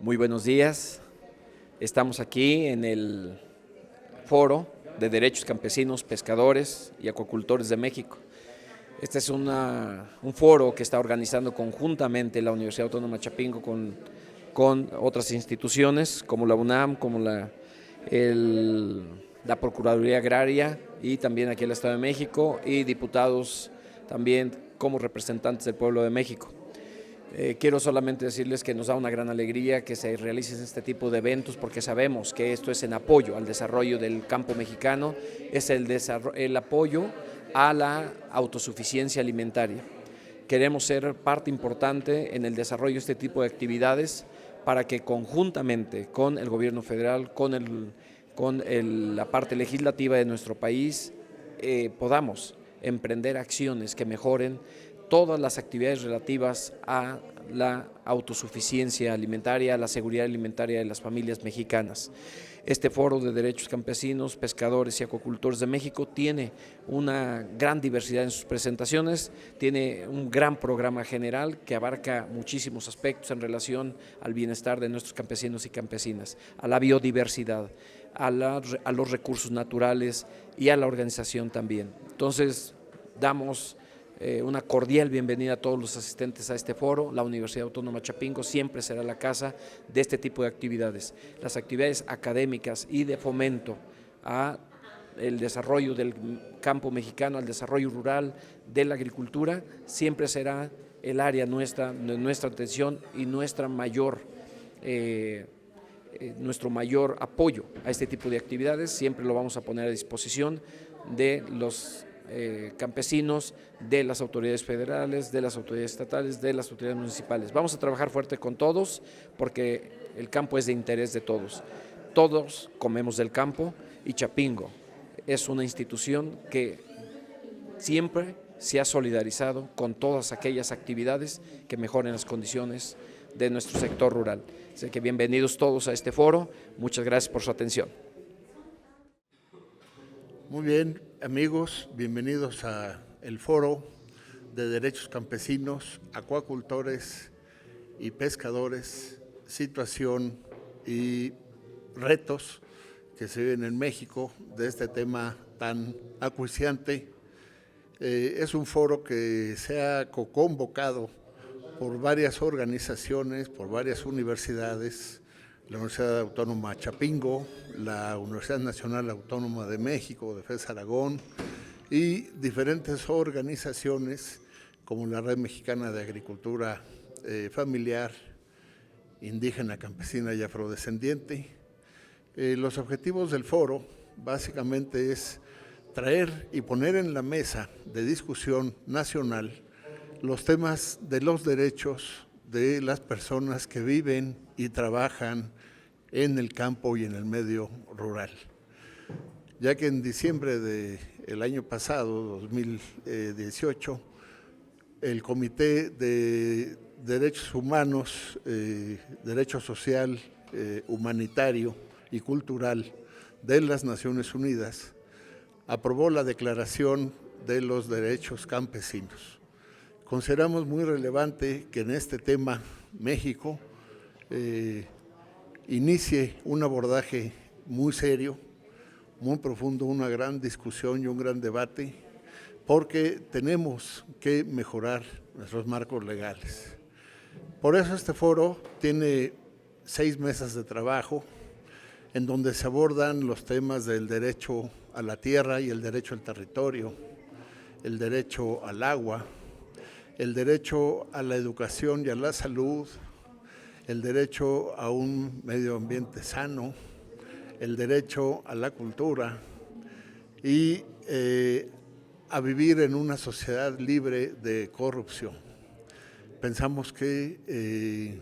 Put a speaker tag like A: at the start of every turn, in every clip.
A: Muy buenos días. Estamos aquí en el Foro de Derechos Campesinos, Pescadores y Acuacultores de México. Este es un foro que está organizando conjuntamente la Universidad Autónoma de Chapingo con otras instituciones como la UNAM, como la Procuraduría Agraria y también aquí el Estado de México y diputados también como representantes del pueblo de México. Quiero solamente decirles que nos da una gran alegría que se realicen este tipo de eventos porque sabemos que esto es en apoyo al desarrollo del campo mexicano, es el apoyo a la autosuficiencia alimentaria. Queremos ser parte importante en el desarrollo de este tipo de actividades para que conjuntamente con el gobierno federal, con la parte legislativa de nuestro país, podamos emprender acciones que mejoren todas las actividades relativas a la autosuficiencia alimentaria, a la seguridad alimentaria de las familias mexicanas. Este Foro de Derechos Campesinos, Pescadores y Acuacultores de México tiene una gran diversidad en sus presentaciones, tiene un gran programa general que abarca muchísimos aspectos en relación al bienestar de nuestros campesinos y campesinas, a la biodiversidad, a los recursos naturales y a la organización también. Entonces, damos una cordial bienvenida a todos los asistentes a este foro. La Universidad Autónoma de Chapingo siempre será la casa de este tipo de actividades. Las actividades académicas y de fomento a el desarrollo del campo mexicano, al desarrollo rural, de la agricultura, siempre será el área de nuestra atención y nuestro mayor apoyo a este tipo de actividades. Siempre lo vamos a poner a disposición de los campesinos, de las autoridades federales, de las autoridades estatales, de las autoridades municipales. Vamos a trabajar fuerte con todos porque el campo es de interés de todos. Todos comemos del campo y Chapingo es una institución que siempre se ha solidarizado con todas aquellas actividades que mejoren las condiciones de nuestro sector rural. Así que bienvenidos todos a este foro. Muchas gracias por su atención.
B: Muy bien, amigos, bienvenidos a el Foro de Derechos Campesinos, Acuacultores y Pescadores, situación y retos que se viven en México de este tema tan acuciante. Es un foro que se ha convocado por varias organizaciones, por varias universidades, la Universidad Autónoma de Chapingo, la Universidad Nacional Autónoma de México, de FES Aragón, y diferentes organizaciones como la Red Mexicana de Agricultura Familiar, Indígena, Campesina y Afrodescendiente. Los objetivos del foro básicamente es traer y poner en la mesa de discusión nacional los temas de los derechos de las personas que viven y trabajan en el campo y en el medio rural. Ya que en diciembre del año pasado, 2018, el Comité de Derechos Humanos, Derecho Social, Humanitario y Cultural de las Naciones Unidas aprobó la Declaración de los Derechos Campesinos. Consideramos muy relevante que en este tema México inicie un abordaje muy serio, muy profundo, una gran discusión y un gran debate, porque tenemos que mejorar nuestros marcos legales. Por eso este foro tiene 6 mesas de trabajo en donde se abordan los temas del derecho a la tierra y el derecho al territorio, el derecho al agua, el derecho a la educación y a la salud, el derecho a un medio ambiente sano, el derecho a la cultura y a vivir en una sociedad libre de corrupción. Pensamos que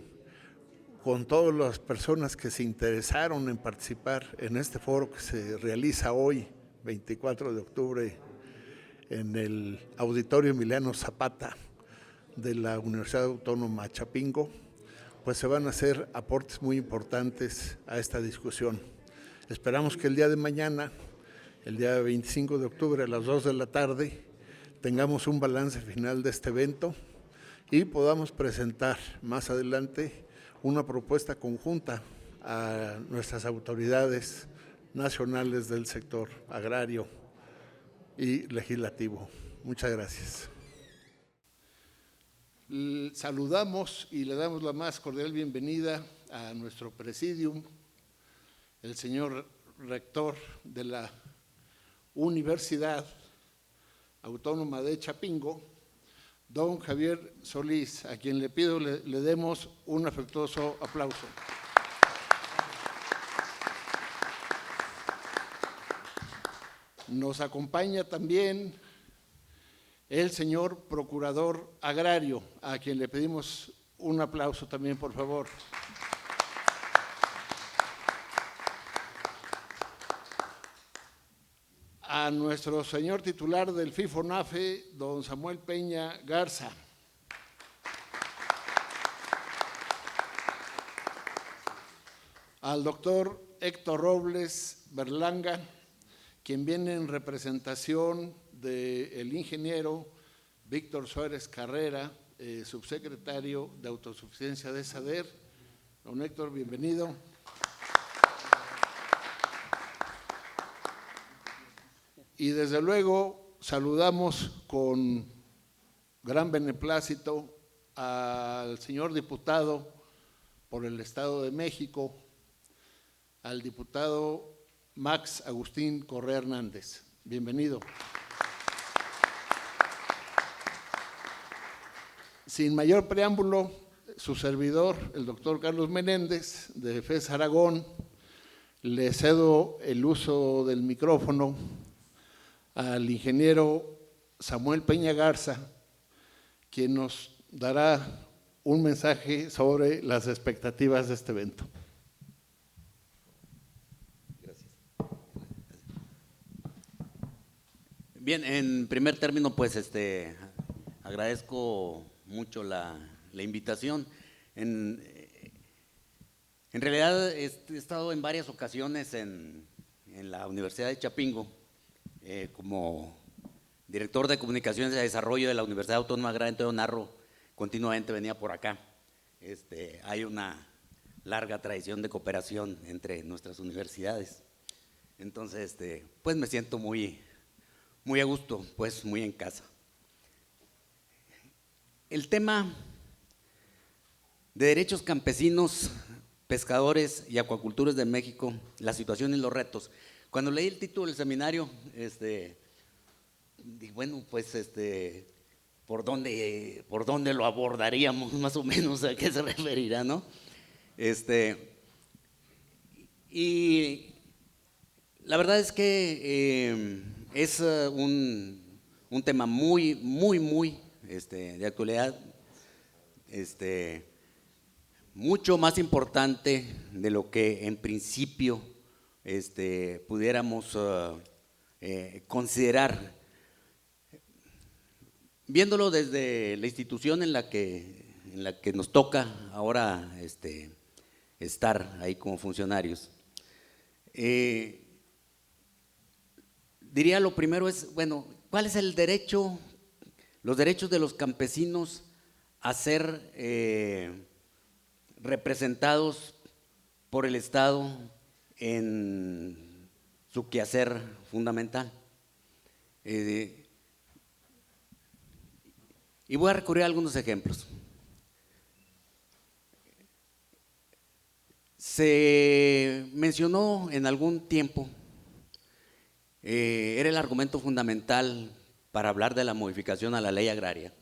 B: con todas las personas que se interesaron en participar en este foro que se realiza hoy, 24 de octubre, en el Auditorio Emiliano Zapata de la Universidad Autónoma Chapingo, pues se van a hacer aportes muy importantes a esta discusión. Esperamos que el día de mañana, el día 25 de octubre a las 2 de la tarde, tengamos un balance final de este evento y podamos presentar más adelante una propuesta conjunta a nuestras autoridades nacionales del sector agrario y legislativo. Muchas gracias. Saludamos y le damos la más cordial bienvenida a nuestro presidium, el señor rector de la Universidad Autónoma de Chapingo, don Javier Solís, a quien le pido le demos un afectuoso aplauso. Nos acompaña también el señor Procurador Agrario, a quien le pedimos un aplauso también, por favor. A nuestro señor titular del FIFONAFE, don Samuel Peña Garza. Al doctor Héctor Robles Berlanga, quien viene en representación del ingeniero Víctor Suárez Carrera, subsecretario de Autosuficiencia de SADER. Don Héctor, bienvenido. Y desde luego saludamos con gran beneplácito al señor diputado por el Estado de México, al diputado Max Agustín Correa Hernández. Bienvenido. Sin mayor preámbulo, su servidor, el doctor Carlos Menéndez, de FES Aragón, le cedo el uso del micrófono al ingeniero Samuel Peña Garza, quien nos dará un mensaje sobre las expectativas de este evento.
C: Bien, en primer término, pues agradezco mucho la invitación. En realidad he estado en varias ocasiones en la Universidad de Chapingo como director de Comunicaciones y Desarrollo de la Universidad Autónoma Agraria Antonio Narro. Continuamente venía por acá. Hay una larga tradición de cooperación entre nuestras universidades. Entonces, pues me siento muy a gusto, pues muy en casa. El tema de derechos campesinos, pescadores y acuacultores de México, la situación y los retos. Cuando leí el título del seminario, dije, bueno, pues ¿por dónde lo abordaríamos más o menos? ¿A qué se referirá, no? Y la verdad es que es un tema muy de actualidad, mucho más importante de lo que en principio pudiéramos considerar. Viéndolo desde la institución en la que nos toca ahora estar ahí como funcionarios, diría lo primero es, bueno, ¿cuál es el derecho, los derechos de los campesinos a ser representados por el Estado en su quehacer fundamental? Y voy a recurrir a algunos ejemplos. Se mencionó en algún tiempo, era el argumento fundamental para hablar de la modificación a la ley agraria,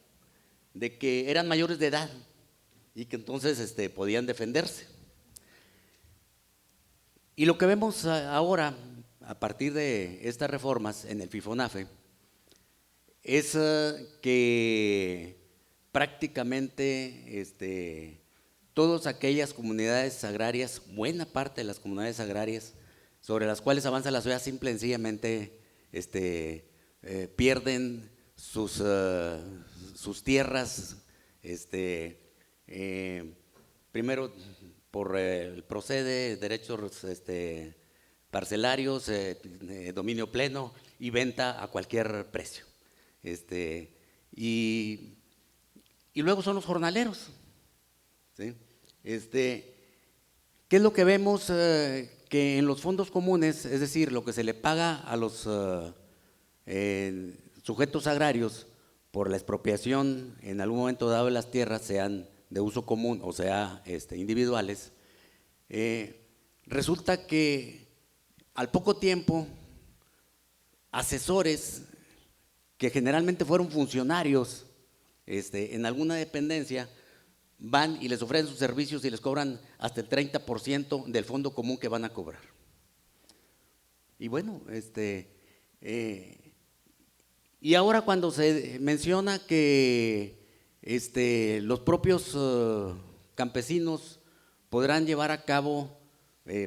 C: de que eran mayores de edad y que entonces podían defenderse. Y lo que vemos ahora, a partir de estas reformas en el FIFONAFE, es que prácticamente todas aquellas comunidades agrarias, buena parte de las comunidades agrarias sobre las cuales avanza la sociedad, simple y sencillamente pierden sus tierras, primero por el procede, derechos parcelarios, dominio pleno y venta a cualquier precio. Y luego son los jornaleros, ¿sí? ¿Qué es lo que vemos? Que en los fondos comunes, es decir, lo que se le paga a los sujetos agrarios por la expropiación en algún momento dado de las tierras, sean de uso común o sea individuales, resulta que al poco tiempo asesores que generalmente fueron funcionarios en alguna dependencia van y les ofrecen sus servicios y les cobran hasta el 30% del fondo común que van a cobrar. Y bueno, y ahora cuando se menciona que los propios campesinos podrán llevar a cabo,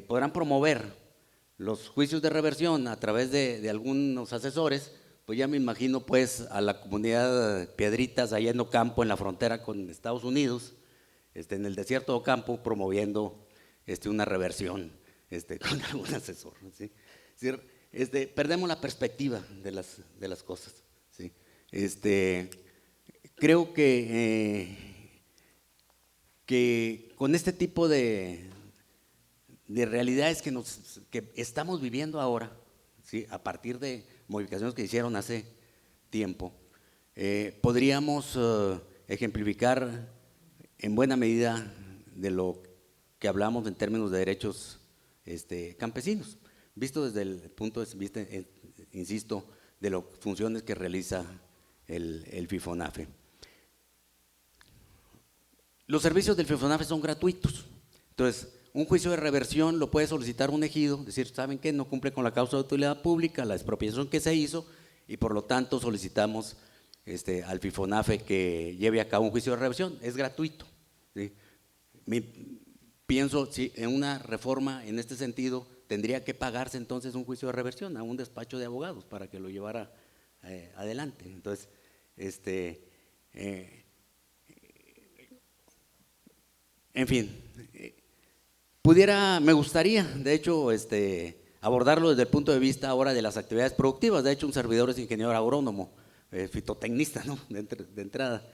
C: podrán promover los juicios de reversión a través de algunos asesores, pues ya me imagino pues a la comunidad Piedritas allá en Ocampo, en la frontera con Estados Unidos, en el desierto de Ocampo, promoviendo una reversión con algún asesor, ¿sí? Es decir, perdemos la perspectiva de las cosas, ¿sí? Creo que con este tipo de realidades que estamos viviendo ahora, ¿sí? A partir de modificaciones que hicieron hace tiempo, podríamos ejemplificar en buena medida de lo que hablamos en términos de derechos campesinos, visto desde el punto de vista, insisto, de las funciones que realiza el FIFONAFE. Los servicios del FIFONAFE son gratuitos, entonces un juicio de reversión lo puede solicitar un ejido, decir, ¿saben qué? No cumple con la causa de utilidad pública, la expropiación que se hizo, y por lo tanto solicitamos al FIFONAFE que lleve a cabo un juicio de reversión, es gratuito, ¿sí? Pienso, si en una reforma en este sentido tendría que pagarse entonces un juicio de reversión a un despacho de abogados para que lo llevara adelante. Entonces, en fin, me gustaría, de hecho, abordarlo desde el punto de vista ahora de las actividades productivas. De hecho, un servidor es ingeniero agrónomo, fitotecnista, ¿no? De entrada.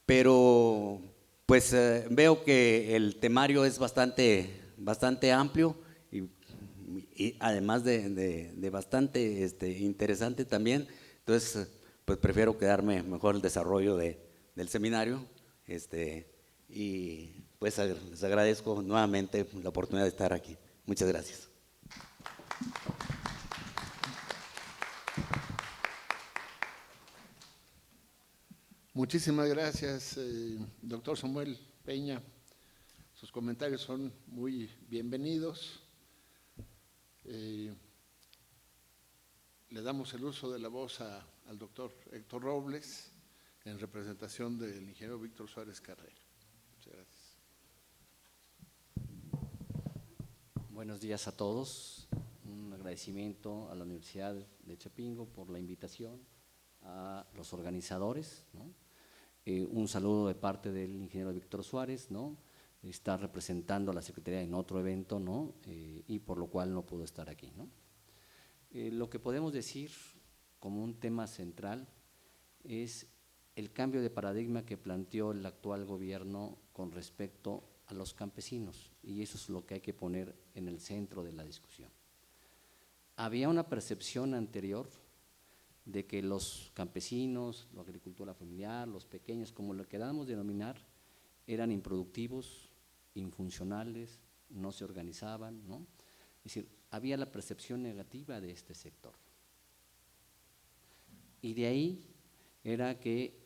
C: Pero pues veo que el temario es bastante amplio y además de bastante interesante también. Entonces, pues prefiero quedarme mejor el desarrollo del seminario. Y pues les agradezco nuevamente la oportunidad de estar aquí. Muchas gracias.
B: Muchísimas gracias, doctor Samuel Peña. Sus comentarios son muy bienvenidos. Le damos el uso de la voz al doctor Héctor Robles en representación del ingeniero Víctor Suárez Carrera. Muchas gracias.
D: Buenos días a todos. Un agradecimiento a la Universidad de Chapingo por la invitación, a los organizadores, ¿no? Un saludo de parte del ingeniero Víctor Suárez, ¿no? Está representando a la Secretaría en otro evento, ¿no? Y por lo cual no pudo estar aquí, ¿no? Lo que podemos decir como un tema central es el cambio de paradigma que planteó el actual gobierno con respecto a los campesinos, y eso es lo que hay que poner en el centro de la discusión. Había una percepción anterior de que los campesinos, la agricultura familiar, los pequeños, como lo queramos denominar, eran improductivos, infuncionales, no se organizaban, ¿no? Es decir, había la percepción negativa de este sector. Y de ahí era que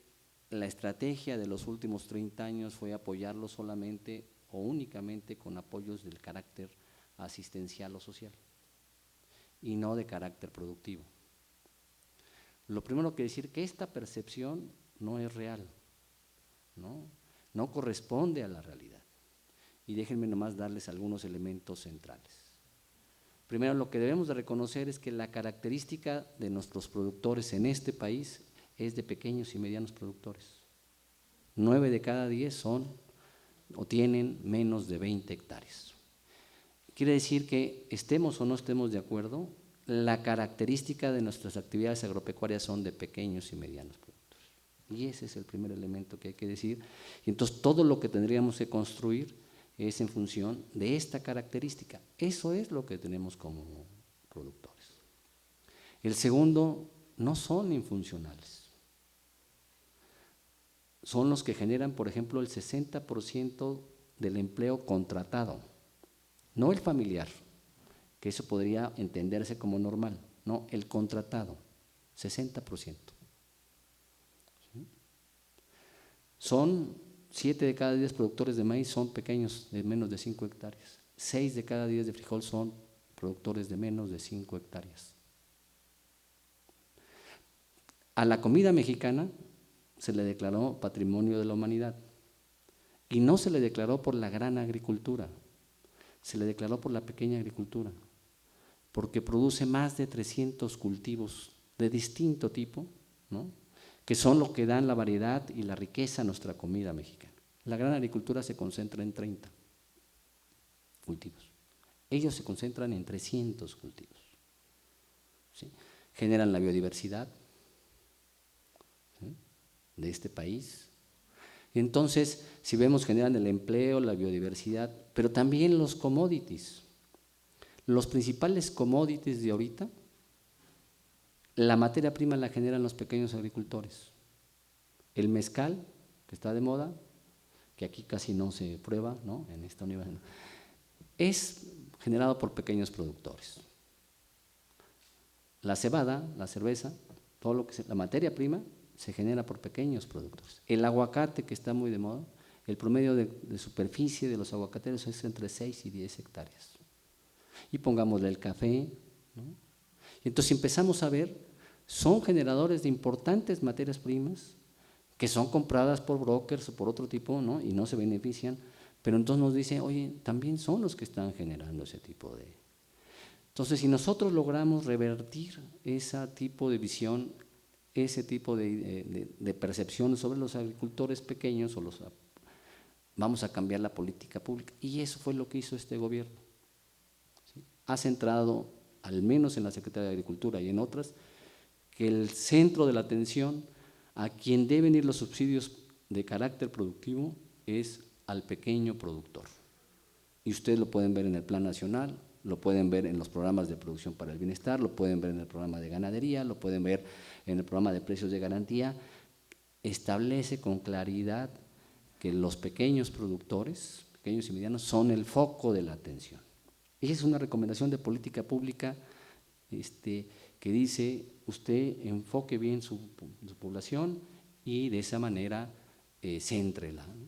D: la estrategia de los últimos 30 años fue apoyarlo solamente o únicamente con apoyos del carácter asistencial o social y no de carácter productivo. Lo primero que decir que esta percepción no es real, no corresponde a la realidad. Y déjenme nomás darles algunos elementos centrales. Primero, lo que debemos de reconocer es que la característica de nuestros productores en este país es de pequeños y medianos productores. 9 de cada 10 son o tienen menos de 20 hectáreas. Quiere decir que estemos o no estemos de acuerdo, la característica de nuestras actividades agropecuarias son de pequeños y medianos productores. Y ese es el primer elemento que hay que decir. Y entonces todo lo que tendríamos que construir es en función de esta característica. Eso es lo que tenemos como productores. El segundo, no son infuncionales. Son los que generan, por ejemplo, el 60% del empleo contratado, no el familiar, que eso podría entenderse como normal, no, el contratado, 60%. ¿Sí? Son 7 de cada 10 productores de maíz son pequeños, de menos de 5 hectáreas. 6 de cada 10 de frijol son productores de menos de 5 hectáreas. A la comida mexicana se le declaró Patrimonio de la Humanidad y no se le declaró por la gran agricultura, se le declaró por la pequeña agricultura, porque produce más de 300 cultivos de distinto tipo, ¿no?, que son los que dan la variedad y la riqueza a nuestra comida mexicana. La gran agricultura se concentra en 30 cultivos, ellos se concentran en 300 cultivos, ¿sí? Generan la biodiversidad, ¿sí?, de este país. Y entonces, si vemos, generan el empleo, la biodiversidad, pero también los commodities. Los principales commodities de ahorita, la materia prima la generan los pequeños agricultores. El mezcal, que está de moda, que aquí casi no se prueba, ¿no?, en esta universidad, es generado por pequeños productores. La cebada, la cerveza, todo lo que la materia prima se genera por pequeños productores. El aguacate, que está muy de moda, el promedio de superficie de los aguacateros es entre 6 y 10 hectáreas. Y pongámosle el café, ¿no? Y entonces empezamos a ver, son generadores de importantes materias primas que son compradas por brokers o por otro tipo, ¿no?, y no se benefician, pero entonces nos dice, oye, también son los que están generando ese tipo de… Entonces, si nosotros logramos revertir ese tipo de visión, ese tipo de percepción sobre los agricultores pequeños, vamos a cambiar la política pública. Y eso fue lo que hizo este gobierno, ¿sí? Ha centrado, al menos en la Secretaría de Agricultura y en otras, que el centro de la atención a quien deben ir los subsidios de carácter productivo es al pequeño productor. Y ustedes lo pueden ver en el Plan Nacional, lo pueden ver en los programas de producción para el bienestar, lo pueden ver en el programa de ganadería, lo pueden ver en el programa de precios de garantía. Establece con claridad que los pequeños productores, pequeños y medianos, son el foco de la atención. Esa es una recomendación de política pública que dice, usted enfoque bien su población y de esa manera céntrela, ¿no?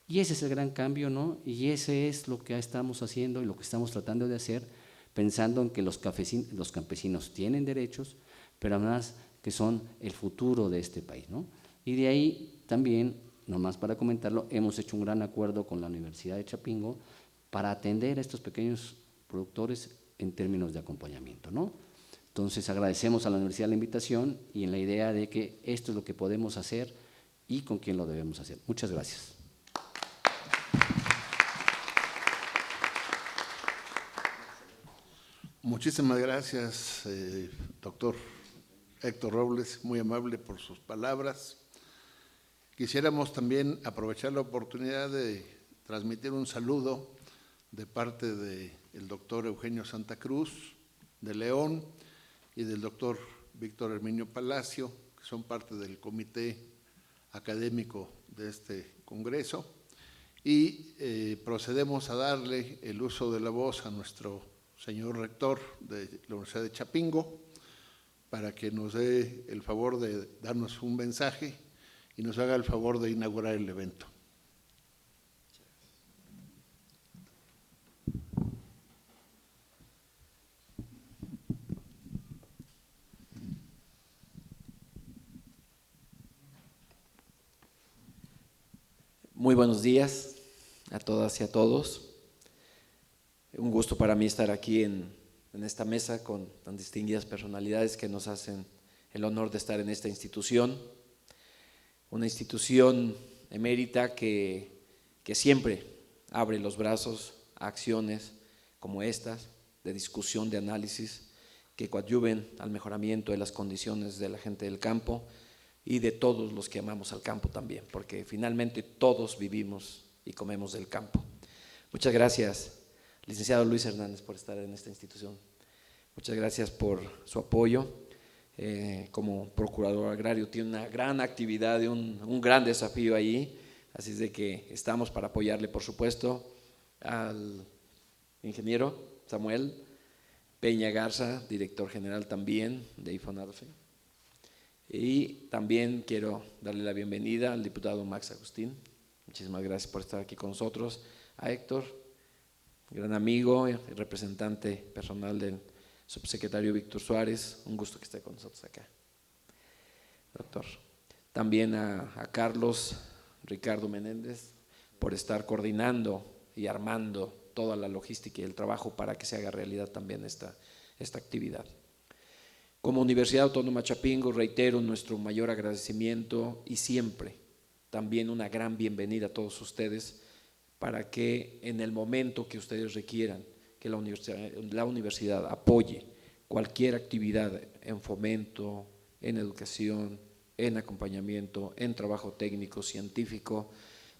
D: Y ese es el gran cambio, ¿no? Y ese es lo que estamos haciendo y lo que estamos tratando de hacer, pensando en que los campesinos tienen derechos, pero además que son el futuro de este país, ¿no? Y de ahí también, nomás para comentarlo, hemos hecho un gran acuerdo con la Universidad de Chapingo para atender a estos pequeños productores en términos de acompañamiento, ¿no? Entonces agradecemos a la Universidad la invitación y en la idea de que esto es lo que podemos hacer y con quién lo debemos hacer. Muchas gracias.
B: Muchísimas gracias, doctor Héctor Robles, muy amable por sus palabras. Quisiéramos también aprovechar la oportunidad de transmitir un saludo de parte del doctor Eugenio Santa Cruz, de León, y del doctor Víctor Herminio Palacio, que son parte del comité académico de este congreso, y procedemos a darle el uso de la voz a nuestro señor rector de la Universidad de Chapingo, para que nos dé el favor de darnos un mensaje y nos haga el favor de inaugurar el evento.
A: Muy buenos días a todas y a todos. Un gusto para mí estar aquí en esta mesa con tan distinguidas personalidades que nos hacen el honor de estar en esta institución, una institución emérita que siempre abre los brazos a acciones como estas, de discusión, de análisis, que coadyuven al mejoramiento de las condiciones de la gente del campo, y de todos los que amamos al campo también, porque finalmente todos vivimos y comemos del campo. Muchas gracias, licenciado Luis Hernández, por estar en esta institución. Muchas gracias por su apoyo. Como procurador agrario tiene una gran actividad y un gran desafío ahí, así es de que estamos para apoyarle, por supuesto, al ingeniero Samuel Peña Garza, director general también de IFONADFE. Y también quiero darle la bienvenida al diputado Max Agustín. Muchísimas gracias por estar aquí con nosotros. A Héctor, gran amigo y representante personal del subsecretario Víctor Suárez, un gusto que esté con nosotros acá, doctor. También a Carlos Ricardo Menéndez por estar coordinando y armando toda la logística y el trabajo para que se haga realidad también esta actividad. Como Universidad Autónoma Chapingo reitero nuestro mayor agradecimiento y siempre también una gran bienvenida a todos ustedes para que en el momento que ustedes requieran que la universidad apoye cualquier actividad en fomento, en educación, en acompañamiento, en trabajo técnico, científico,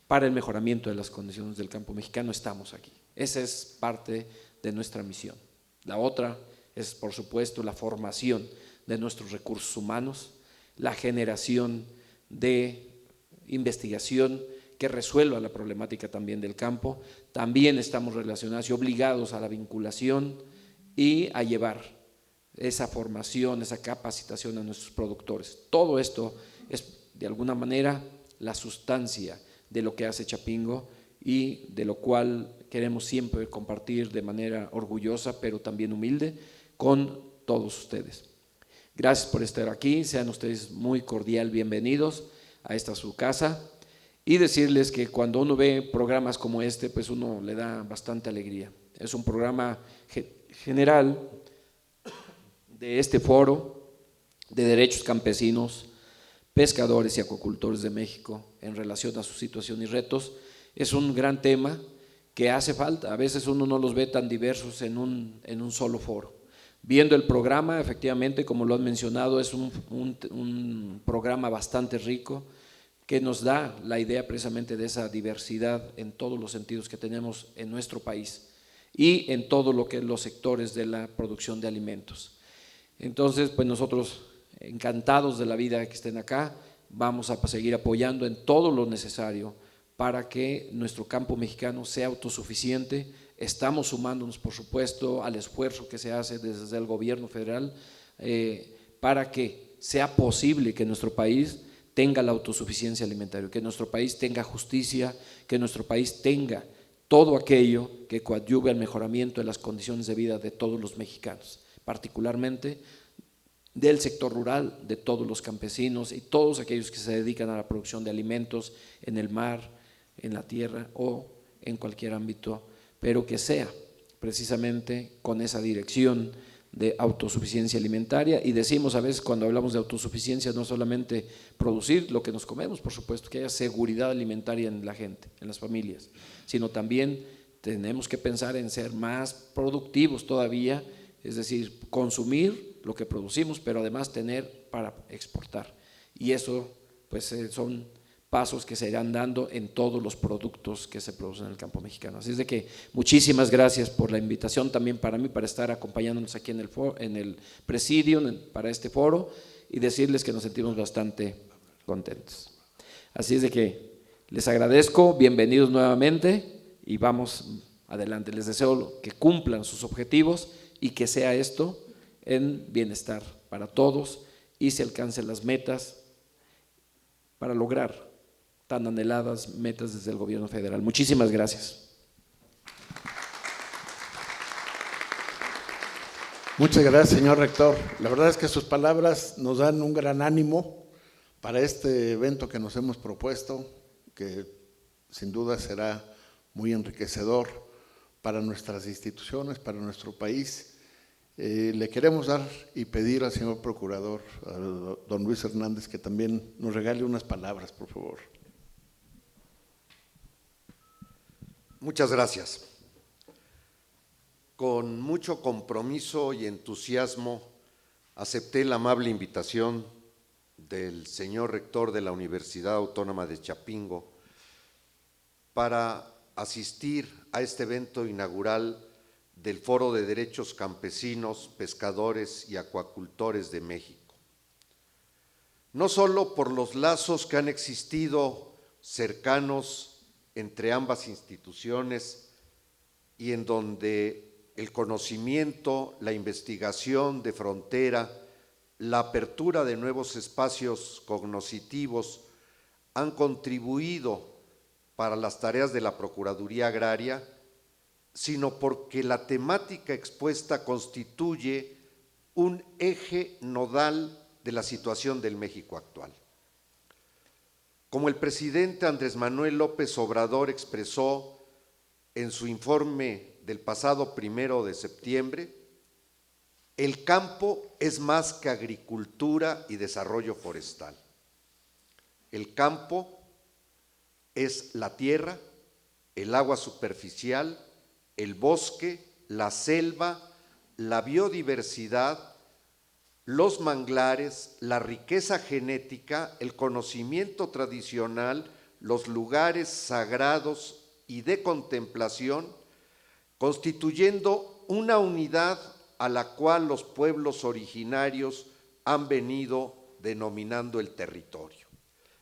A: para el mejoramiento de las condiciones del campo mexicano, estamos aquí. Esa es parte de nuestra misión. La otra es, por supuesto, la formación de nuestros recursos humanos, la generación de investigación que resuelva la problemática también del campo. También estamos relacionados y obligados a la vinculación y a llevar esa formación, esa capacitación a nuestros productores. Todo esto es de alguna manera la sustancia de lo que hace Chapingo y de lo cual queremos siempre compartir de manera orgullosa pero también humilde con todos ustedes. Gracias por estar aquí, sean ustedes muy cordial bienvenidos a esta su casa. Y decirles que cuando uno ve programas como este, pues uno le da bastante alegría. Es un programa general de este foro de derechos campesinos, pescadores y acuicultores de México en relación a su situación y retos. Es un gran tema que hace falta. A veces uno no los ve tan diversos en un solo foro. Viendo el programa, efectivamente, como lo han mencionado, es un programa bastante rico, que nos da la idea precisamente de esa diversidad en todos los sentidos que tenemos en nuestro país y en todo lo que es los sectores de la producción de alimentos. Entonces, pues nosotros encantados de la vida que estén acá, vamos a seguir apoyando en todo lo necesario para que nuestro campo mexicano sea autosuficiente. Estamos sumándonos, por supuesto, al esfuerzo que se hace desde el gobierno federal para que sea posible que nuestro país tenga la autosuficiencia alimentaria, que nuestro país tenga justicia, que nuestro país tenga todo aquello que coadyuve al mejoramiento de las condiciones de vida de todos los mexicanos, particularmente del sector rural, de todos los campesinos y todos aquellos que se dedican a la producción de alimentos en el mar, en la tierra o en cualquier ámbito, pero que sea precisamente con esa dirección de autosuficiencia alimentaria. Y decimos a veces cuando hablamos de autosuficiencia no solamente producir lo que nos comemos, por supuesto que haya seguridad alimentaria en la gente, en las familias, sino también tenemos que pensar en ser más productivos todavía, es decir, consumir lo que producimos, pero además tener para exportar. Y eso pues son pasos que se irán dando en todos los productos que se producen en el campo mexicano. Así es de que muchísimas gracias por la invitación también para mí, para estar acompañándonos aquí en el presidio, para este foro, y decirles que nos sentimos bastante contentos. Así es de que les agradezco, bienvenidos nuevamente y vamos adelante. Les deseo que cumplan sus objetivos y que sea esto en bienestar para todos y se alcancen las metas para lograr tan anheladas metas desde el gobierno federal. Muchísimas gracias.
B: Muchas gracias, señor rector. La verdad es que sus palabras nos dan un gran ánimo para este evento que nos hemos propuesto, que sin duda será muy enriquecedor para nuestras instituciones, para nuestro país. Le queremos dar y pedir al señor procurador, a don Luis Hernández, que también nos regale unas palabras, por favor.
E: Muchas gracias. Con mucho compromiso y entusiasmo acepté la amable invitación del señor rector de la Universidad Autónoma de Chapingo para asistir a este evento inaugural del Foro de Derechos Campesinos, Pescadores y Acuacultores de México. No solo por los lazos que han existido cercanos entre ambas instituciones y en donde el conocimiento, la investigación de frontera, la apertura de nuevos espacios cognoscitivos han contribuido para las tareas de la Procuraduría Agraria, sino porque la temática expuesta constituye un eje nodal de la situación del México actual. Como el presidente Andrés Manuel López Obrador expresó en su informe del pasado 1 de septiembre, el campo es más que agricultura y desarrollo forestal. El campo es la tierra, el agua superficial, el bosque, la selva, la biodiversidad, los manglares, la riqueza genética, el conocimiento tradicional, los lugares sagrados y de contemplación, constituyendo una unidad a la cual los pueblos originarios han venido denominando el territorio.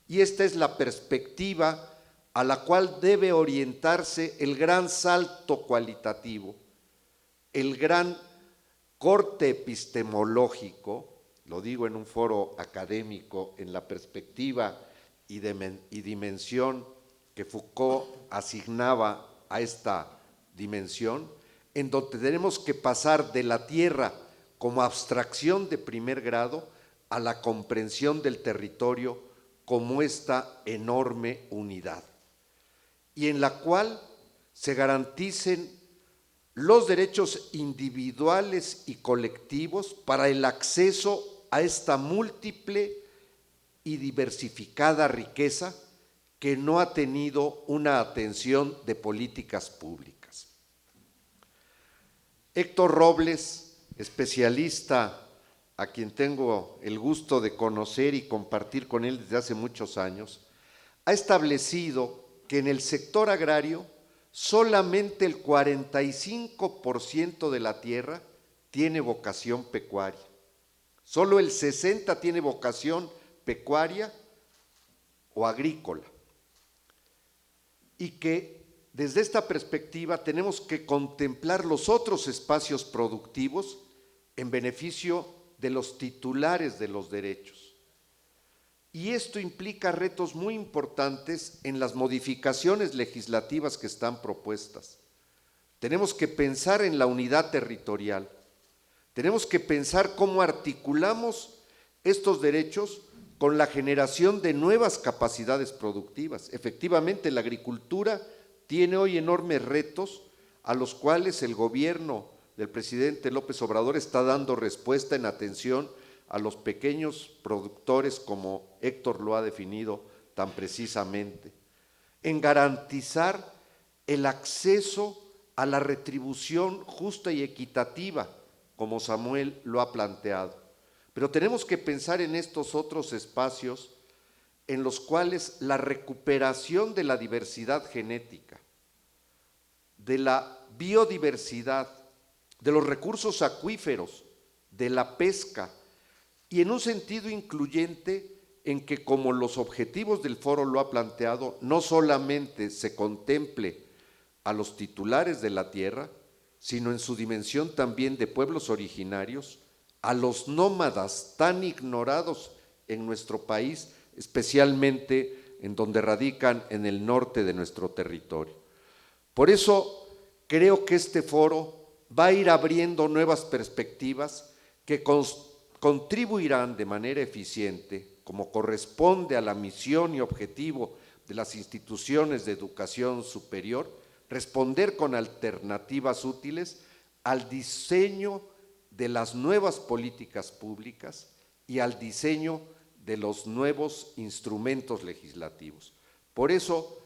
E: Y esta es la perspectiva a la cual debe orientarse el gran salto cualitativo, el gran corte epistemológico, lo digo en un foro académico, en la perspectiva y dimensión que Foucault asignaba a esta dimensión, en donde tenemos que pasar de la tierra como abstracción de primer grado a la comprensión del territorio como esta enorme unidad, y en la cual se garanticen los derechos individuales y colectivos para el acceso a esta múltiple y diversificada riqueza que no ha tenido una atención de políticas públicas. Héctor Robles, especialista a quien tengo el gusto de conocer y compartir con él desde hace muchos años, ha establecido que en el sector agrario solamente el 45% de la tierra tiene vocación pecuaria, solo el 60% tiene vocación pecuaria o agrícola, y que desde esta perspectiva tenemos que contemplar los otros espacios productivos en beneficio de los titulares de los derechos. Y esto implica retos muy importantes en las modificaciones legislativas que están propuestas. Tenemos que pensar en la unidad territorial, tenemos que pensar cómo articulamos estos derechos con la generación de nuevas capacidades productivas. Efectivamente, la agricultura tiene hoy enormes retos a los cuales el gobierno del presidente López Obrador está dando respuesta en atención a los pequeños productores, como Héctor lo ha definido tan precisamente, en garantizar el acceso a la retribución justa y equitativa, como Samuel lo ha planteado. Pero tenemos que pensar en estos otros espacios en los cuales la recuperación de la diversidad genética, de la biodiversidad, de los recursos acuíferos, de la pesca, y en un sentido incluyente en que, como los objetivos del foro lo ha planteado, no solamente se contemple a los titulares de la tierra, sino en su dimensión también de pueblos originarios, a los nómadas tan ignorados en nuestro país, especialmente en donde radican en el norte de nuestro territorio. Por eso creo que este foro va a ir abriendo nuevas perspectivas que contribuirán de manera eficiente, como corresponde a la misión y objetivo de las instituciones de educación superior, responder con alternativas útiles al diseño de las nuevas políticas públicas y al diseño de los nuevos instrumentos legislativos. Por eso,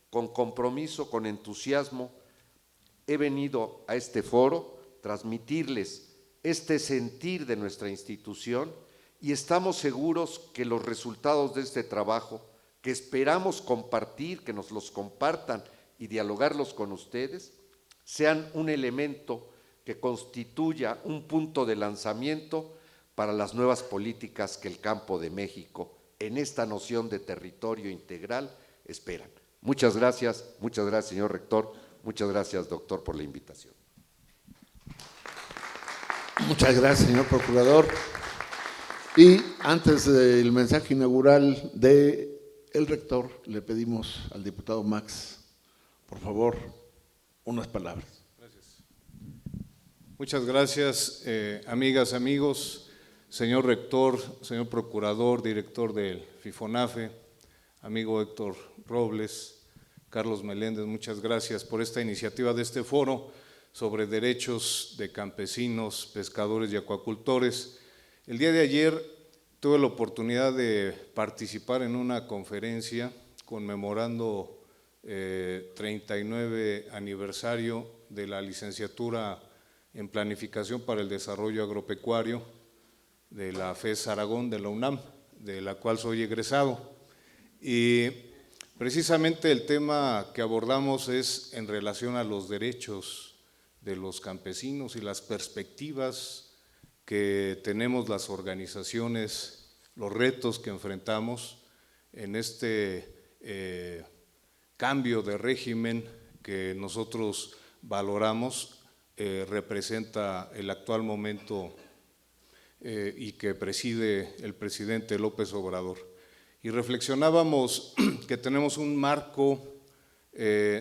E: con compromiso, con entusiasmo, he venido a este foro transmitirles este sentir de nuestra institución y estamos seguros que los resultados de este trabajo, que esperamos compartir, que nos los compartan y dialogarlos con ustedes, sean un elemento que constituya un punto de lanzamiento para las nuevas políticas que el campo de México, en esta noción de territorio integral, esperan. Muchas gracias, señor rector, muchas gracias, doctor, por la invitación.
B: Muchas gracias, señor procurador. Y antes del mensaje inaugural del rector, le pedimos al diputado Max, por favor, unas palabras.
F: Gracias. Muchas gracias, amigas, amigos, señor rector, señor procurador, director del FIFONAFE, amigo Héctor Robles, Carlos Meléndez, muchas gracias por esta iniciativa de este foro sobre derechos de campesinos, pescadores y acuacultores. El día de ayer tuve la oportunidad de participar en una conferencia conmemorando 39 aniversario de la licenciatura en Planificación para el Desarrollo Agropecuario de la FES Aragón de la UNAM, de la cual soy egresado. Y precisamente el tema que abordamos es en relación a los derechos de los campesinos y las perspectivas que tenemos las organizaciones, los retos que enfrentamos en este cambio de régimen que nosotros valoramos, representa el actual momento y que preside el presidente López Obrador. Y reflexionábamos que tenemos un marco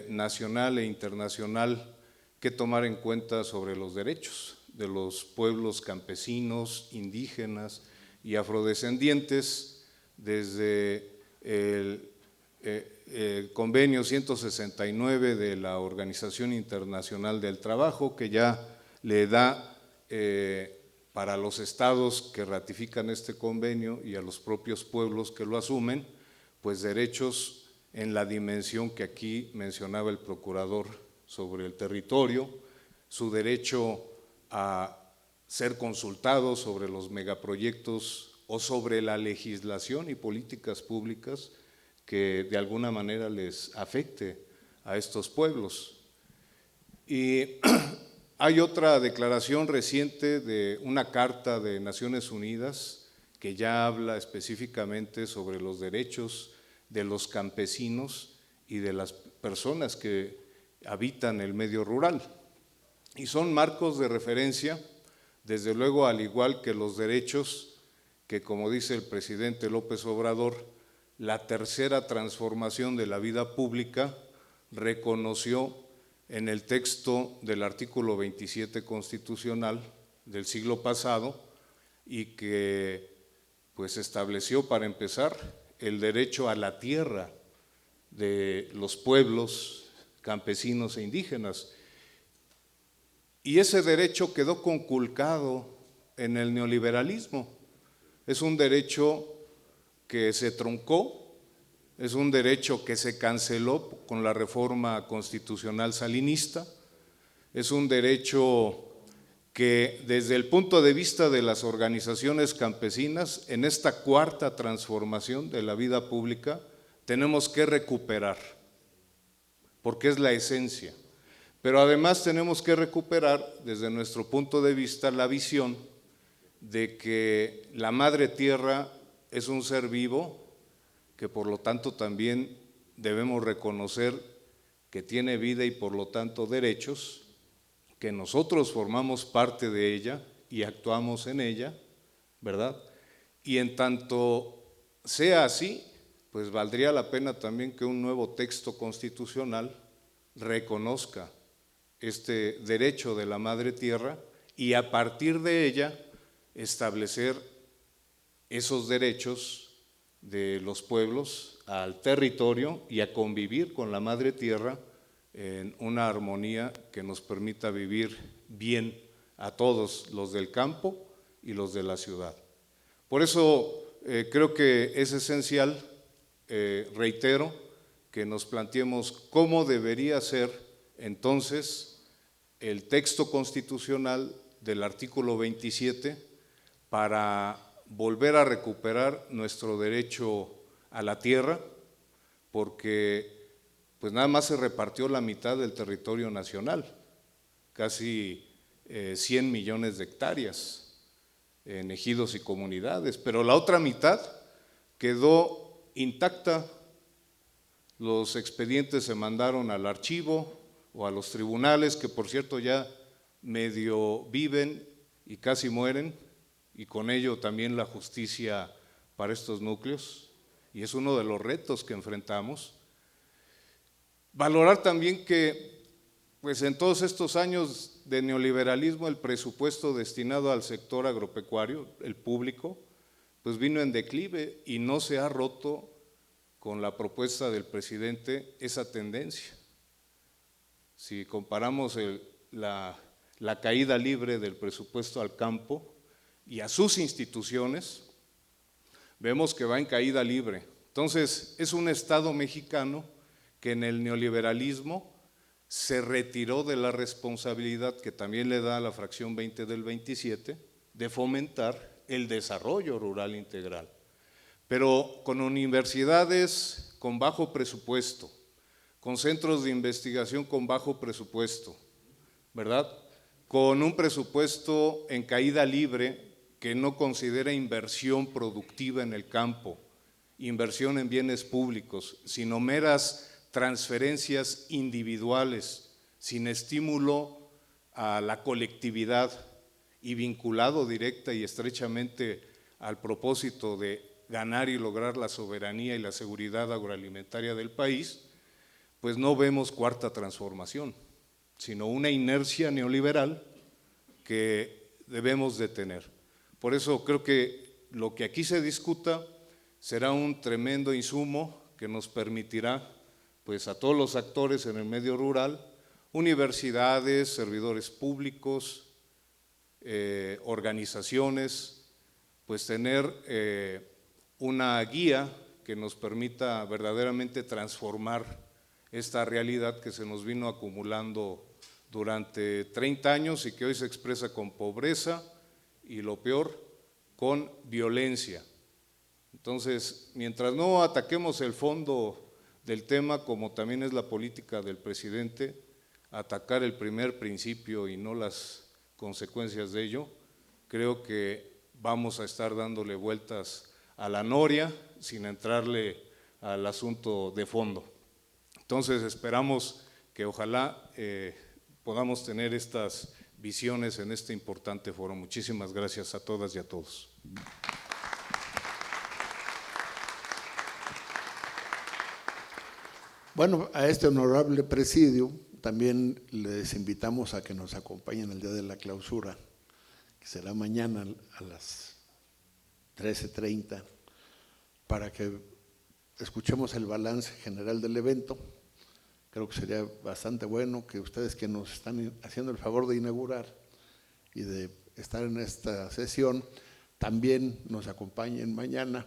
F: nacional e internacional que tomar en cuenta sobre los derechos de los pueblos campesinos, indígenas y afrodescendientes, desde el convenio 169 de la Organización Internacional del Trabajo, que ya le da para los estados que ratifican este convenio y a los propios pueblos que lo asumen, pues derechos en la dimensión que aquí mencionaba el procurador sobre el territorio, su derecho a ser consultados sobre los megaproyectos o sobre la legislación y políticas públicas que de alguna manera les afecte a estos pueblos. Y hay otra declaración reciente de una carta de Naciones Unidas que ya habla específicamente sobre los derechos de los campesinos y de las personas que habitan el medio rural. Y son marcos de referencia, desde luego, al igual que los derechos que, como dice el presidente López Obrador, la tercera transformación de la vida pública reconoció en el texto del artículo 27 constitucional del siglo pasado y que pues estableció, para empezar, el derecho a la tierra de los pueblos campesinos e indígenas. Y ese derecho quedó conculcado en el neoliberalismo. Es un derecho que se truncó, es un derecho que se canceló con la reforma constitucional salinista, es un derecho que desde el punto de vista de las organizaciones campesinas, en esta cuarta transformación de la vida pública, tenemos que recuperar, porque es la esencia. Pero además tenemos que recuperar, desde nuestro punto de vista, la visión de que la madre tierra es un ser vivo, que por lo tanto también debemos reconocer que tiene vida y por lo tanto derechos, que nosotros formamos parte de ella y actuamos en ella, ¿verdad? Y en tanto sea así, pues valdría la pena también que un nuevo texto constitucional reconozca este derecho de la madre tierra y a partir de ella establecer esos derechos de los pueblos al territorio y a convivir con la madre tierra en una armonía que nos permita vivir bien a todos, los del campo y los de la ciudad. Por eso creo que es esencial, reitero, que nos planteemos cómo debería ser entonces el texto constitucional del artículo 27 para volver a recuperar nuestro derecho a la tierra, porque pues nada más se repartió la mitad del territorio nacional, casi 100 millones de hectáreas en ejidos y comunidades, pero la otra mitad quedó intacta. Los expedientes se mandaron al archivo o a los tribunales, que por cierto ya medio viven y casi mueren, y con ello también la justicia para estos núcleos, y es uno de los retos que enfrentamos. Valorar también que pues en todos estos años de neoliberalismo el presupuesto destinado al sector agropecuario, el público, pues vino en declive y no se ha roto con la propuesta del presidente esa tendencia. Si comparamos la caída libre del presupuesto al campo y a sus instituciones, vemos que va en caída libre. Entonces, es un Estado mexicano que en el neoliberalismo se retiró de la responsabilidad que también le da a la fracción 20 del 27 de fomentar el desarrollo rural integral, pero con universidades con bajo presupuesto, con centros de investigación con bajo presupuesto, ¿verdad? Con un presupuesto en caída libre que no considera inversión productiva en el campo, inversión en bienes públicos, sino meras transferencias individuales, sin estímulo a la colectividad y vinculado directa y estrechamente al propósito de ganar y lograr la soberanía y la seguridad agroalimentaria del país, pues no vemos cuarta transformación, sino una inercia neoliberal que debemos detener. Por eso creo que lo que aquí se discuta será un tremendo insumo que nos permitirá pues a todos los actores en el medio rural, universidades, servidores públicos, organizaciones, pues tener una guía que nos permita verdaderamente transformar esta realidad que se nos vino acumulando durante 30 años y que hoy se expresa con pobreza y lo peor, con violencia. Entonces, mientras no ataquemos el fondo del tema, como también es la política del presidente, atacar el primer principio y no las consecuencias de ello, creo que vamos a estar dándole vueltas a la noria sin entrarle al asunto de fondo. Entonces esperamos que ojalá podamos tener estas visiones en este importante foro. Muchísimas gracias a todas y a todos.
B: Bueno, a este honorable presidio también les invitamos a que nos acompañen el día de la clausura, que será mañana a las 13:30, para que escuchemos el balance general del evento. Creo que sería bastante bueno que ustedes que nos están haciendo el favor de inaugurar y de estar en esta sesión, también nos acompañen mañana.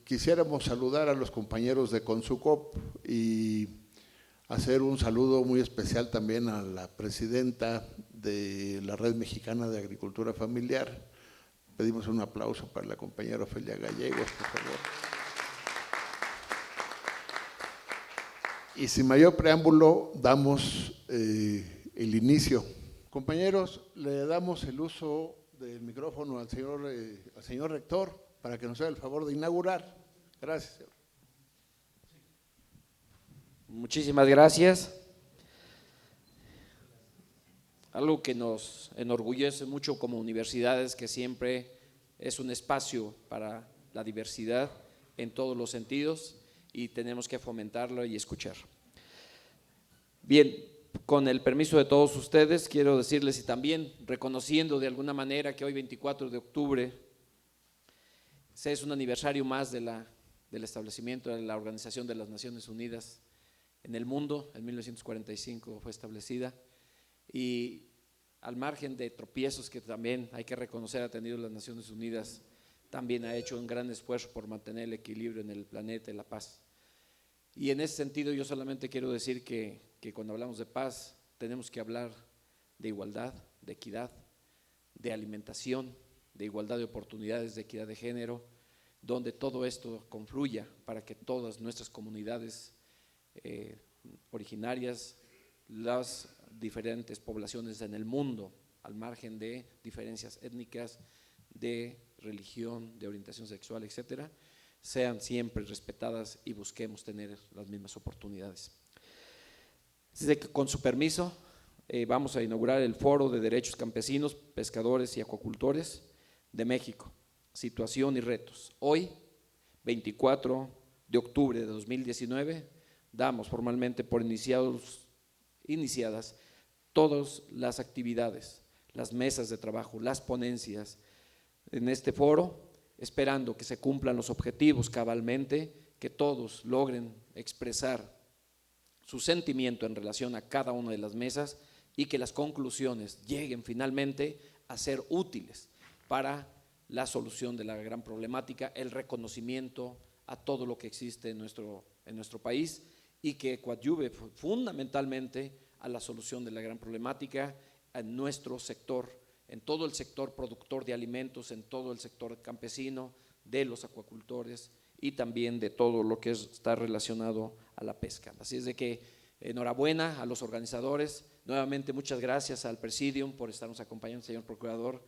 B: Quisiéramos saludar a los compañeros de Consucop y hacer un saludo muy especial también a la presidenta de la Red Mexicana de Agricultura Familiar. Pedimos un aplauso para la compañera Ofelia Gallegos, por favor. Y sin mayor preámbulo, damos el inicio. Compañeros, le damos el uso del micrófono al señor rector para que nos haga el favor de inaugurar. Gracias, señor.
A: Muchísimas gracias. Algo que nos enorgullece mucho como universidades, que siempre es un espacio para la diversidad en todos los sentidos y tenemos que fomentarlo y escuchar. Bien, con el permiso de todos ustedes, quiero decirles y también reconociendo de alguna manera que hoy 24 de octubre es un aniversario más del establecimiento de la Organización de las Naciones Unidas en el mundo. En 1945 fue establecida y al margen de tropiezos que también hay que reconocer ha tenido las Naciones Unidas, también ha hecho un gran esfuerzo por mantener el equilibrio en el planeta y la paz. Y en ese sentido yo solamente quiero decir que cuando hablamos de paz tenemos que hablar de igualdad, de equidad, de alimentación, de igualdad de oportunidades, de equidad de género, donde todo esto confluya para que todas nuestras comunidades originarias, las diferentes poblaciones en el mundo, al margen de diferencias étnicas, de religión, de orientación sexual, etcétera, sean siempre respetadas y busquemos tener las mismas oportunidades. Así que, con su permiso, vamos a inaugurar el Foro de Derechos Campesinos, Pescadores y Acuacultores de México, situación y retos. Hoy, 24 de octubre de 2019, damos formalmente por iniciadas todas las actividades, las mesas de trabajo, las ponencias en este foro, esperando que se cumplan los objetivos cabalmente, que todos logren expresar su sentimiento en relación a cada una de las mesas y que las conclusiones lleguen finalmente a ser útiles para la solución de la gran problemática, el reconocimiento a todo lo que existe en nuestro país y que coadyuve fundamentalmente a la solución de la gran problemática en nuestro sector, en todo el sector productor de alimentos, en todo el sector campesino, de los acuacultores y también de todo lo que está relacionado a la pesca. Así es de que enhorabuena a los organizadores, nuevamente muchas gracias al Presidium por estarnos acompañando, señor Procurador,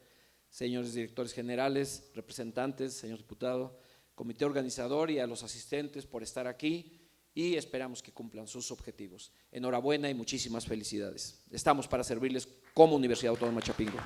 A: señores directores generales, representantes, señor diputado, comité organizador y a los asistentes por estar aquí y esperamos que cumplan sus objetivos. Enhorabuena y muchísimas felicidades. Estamos para servirles como Universidad Autónoma de Chapingo.